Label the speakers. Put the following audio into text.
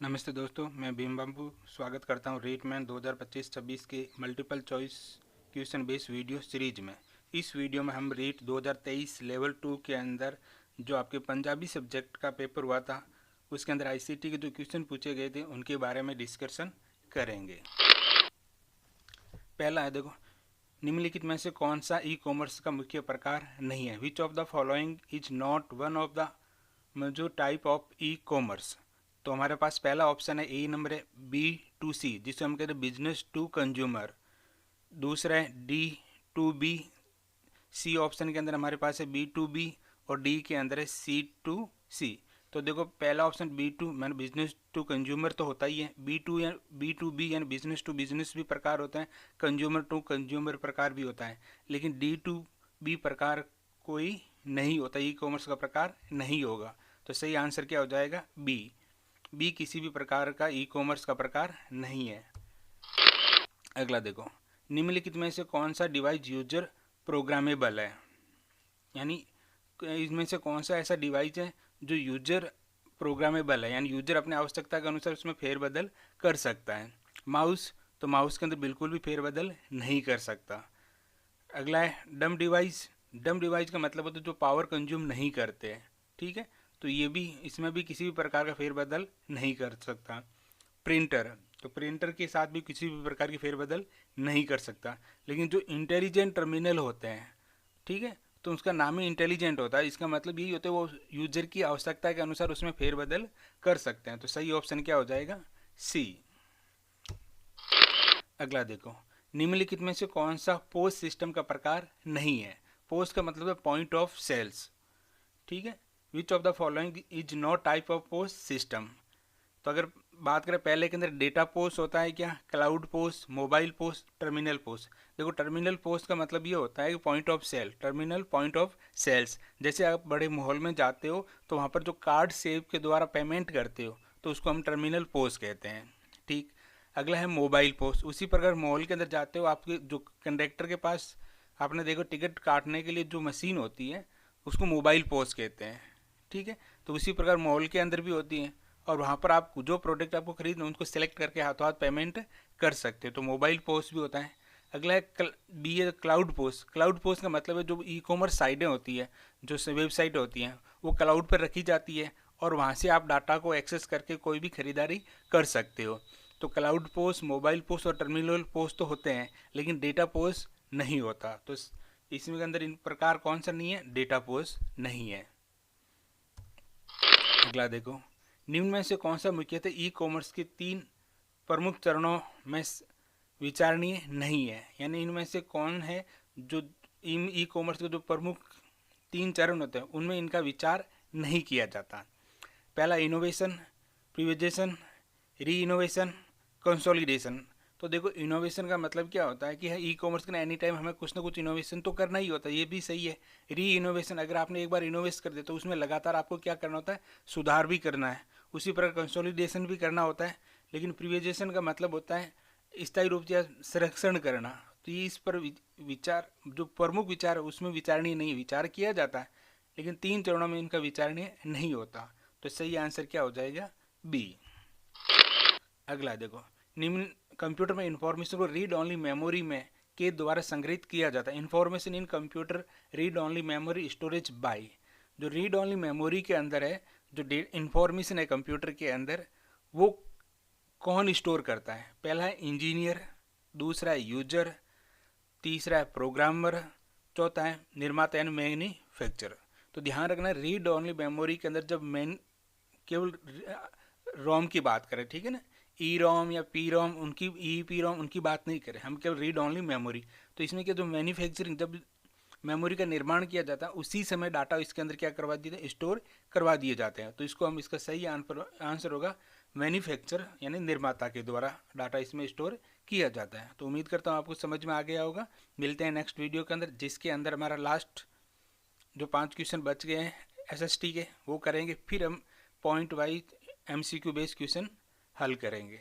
Speaker 1: नमस्ते दोस्तों, मैं भीम बाबू स्वागत करता हूं रीटमैन 2025-26 के multiple choice question based video series में। इस वीडियो में हम रीट 2023 लेवल 2 के अंदर जो आपके पंजाबी सब्जेक्ट का पेपर हुआ था उसके अंदर आईसीटी के जो क्वेश्चन पूछे गए थे उनके बारे में डिस्कशन करेंगे। पहला है, देखो, निम्नलिखित में से कौन सा ई कॉमर्स का मुख्य प्रकार नहीं है? Which of the following is not one of the major type of e commerce? तो हमारे पास पहला ऑप्शन है, ए नंबर है B2C, जिसे हम कहते हैं बिजनेस टू कंज्यूमर। दूसरा है D2B। सी ऑप्शन के अंदर हमारे पास है B2B और डी के अंदर है C2C। तो देखो, पहला ऑप्शन B2 मैंने बिजनेस टू कंज्यूमर तो होता ही है, B2 या B2B यानी बिजनेस टू बिजनेस भी प्रकार होता है, कंज्यूमर टू कंज्यूमर प्रकार भी होता है, लेकिन D2B प्रकार कोई नहीं होता, ई कॉमर्स का प्रकार नहीं होगा। तो सही आंसर क्या हो जाएगा? बी किसी भी प्रकार का ई कॉमर्स का प्रकार नहीं है। अगला देखो, निम्नलिखित में से कौन सा डिवाइस यूजर प्रोग्रामेबल है? यानी इसमें से कौन सा ऐसा डिवाइस है जो यूजर प्रोग्रामेबल है, यानी यूजर अपने आवश्यकता के अनुसार उसमें फेरबदल कर सकता है? माउस, तो माउस के अंदर बिल्कुल भी फेरबदल नहीं कर सकता। अगला है डम डिवाइस। डम डिवाइस का मतलब होता है जो पावर कंज्यूम नहीं करते हैं, ठीक है, तो ये भी, इसमें भी किसी भी प्रकार का फेरबदल नहीं कर सकता। प्रिंटर, तो प्रिंटर के साथ भी किसी भी प्रकार की फेरबदल नहीं कर सकता। लेकिन जो इंटेलिजेंट टर्मिनल होते हैं, ठीक है, तो उसका नाम ही इंटेलिजेंट होता है, इसका मतलब यही होता है वो यूजर की आवश्यकता के अनुसार उसमें फेरबदल कर सकते हैं। तो सही ऑप्शन क्या हो जाएगा? सी। अगला देखो, निम्नलिखित में से कौन सा पोस्ट सिस्टम का प्रकार नहीं है? पोस्ट का मतलब है पॉइंट ऑफ सेल्स, ठीक है। Which of the following is not type of post system? तो अगर बात करें पहले के अंदर, डेटा पोस्ट होता है क्या, cloud post, mobile post, terminal post. देखो, टर्मिनल पोस्ट का मतलब ये होता है कि point of sale, terminal point of sales. जैसे आप बड़े मॉल में जाते हो तो वहाँ पर जो कार्ड सेव के द्वारा पेमेंट करते हो तो उसको हम टर्मिनल पोस्ट कहते हैं, ठीक। अगला है मोबाइल पोस्ट। उसी प्रकार मॉल के अंदर जाते हो, आपके जो कंडक्टर के पास आपने देखो टिकट काटने के लिए जो मशीन होती है उसको मोबाइल पोस्ट कहते हैं, ठीक है। तो उसी प्रकार मॉल के अंदर भी होती है और वहाँ पर आप जो प्रोडक्ट आपको खरीदना है उनको सेलेक्ट करके हाथों हाथ पेमेंट कर सकते हो, तो मोबाइल पोस्ट भी होता है। अगला है बी है क्लाउड पोस्ट। क्लाउड पोस्ट का मतलब है जो ई कॉमर्स साइटें होती है, जो वेबसाइट होती हैं, वो क्लाउड पर रखी जाती है और वहाँ से आप डाटा को एक्सेस करके कोई भी खरीदारी कर सकते हो। तो क्लाउड पोस्ट, मोबाइल पोस्ट और टर्मिनल पोस्ट तो होते हैं, लेकिन डेटा पोस्ट नहीं होता। तो इसमें के अंदर इन प्रकार कौन सा नहीं है? डेटा पोस्ट नहीं है। अगला देखो, निम्न में से कौन सा मुख्यतः ई कॉमर्स के 3 प्रमुख चरणों में विचारणीय नहीं है? यानी इनमें से कौन है जो ई कॉमर्स के जो प्रमुख 3 चरण होते हैं उनमें इनका विचार नहीं किया जाता? पहला, इनोवेशन, प्रिविजेशन, री इनोवेशन, कंसोलिडेशन। तो देखो, इनोवेशन का मतलब क्या होता है कि ई कॉमर्स के ना एनी टाइम हमें कुछ ना कुछ इनोवेशन तो करना ही होता है, ये भी सही है। री इनोवेशन, अगर आपने एक बार इनोवेट कर दिया तो उसमें लगातार आपको क्या करना होता है? सुधार भी करना है। उसी प्रकार कंसोलिडेशन भी करना होता है। लेकिन प्रिविजेशन का मतलब होता है स्थायी रूप से संरक्षण करना। तो ये इस पर विचार, जो प्रमुख विचार है उसमें विचारणीय नहीं, विचार किया जाता है लेकिन 3 चरणों में इनका विचारणीय नहीं होता। तो सही आंसर क्या हो जाएगा? बी। अगला देखो, निम्न कंप्यूटर में इंफॉर्मेशन को रीड ओनली मेमोरी में के द्वारा संग्रहित किया जाता है। Information in computer read only memory storage by. जो रीड ओनली मेमोरी के अंदर है, जो इंफॉर्मेशन है कंप्यूटर के अंदर, वो कौन स्टोर करता है? पहला है इंजीनियर, दूसरा है यूजर, तीसरा है प्रोग्रामर, चौथा है निर्माता यानी मैन्युफैक्चरर। तो ध्यान रखना, रीड ओनली मेमोरी के अंदर जब केवल रोम की बात करें, ठीक है ना, ई रोम या पी रोम, उनकी ई पी रोम उनकी बात नहीं करें, हम केवल रीड ओनली मेमोरी। तो इसमें क्या, जो मैन्युफैक्चरिंग, जब मेमोरी का निर्माण किया जाता है उसी समय डाटा इसके अंदर क्या करवा दिए जाते, स्टोर करवा दिए जाते हैं। तो इसको हम, इसका सही आंसर होगा मैन्युफैक्चर यानी निर्माता के द्वारा डाटा इसमें स्टोर किया जाता है। तो उम्मीद करता हूँ आपको समझ में आ गया होगा। मिलते हैं नेक्स्ट वीडियो के अंदर, जिसके अंदर हमारा लास्ट जो 5 क्वेश्चन बच गए हैं एसएसटी के वो करेंगे, फिर हम point wise MCQ based question हल करेंगे।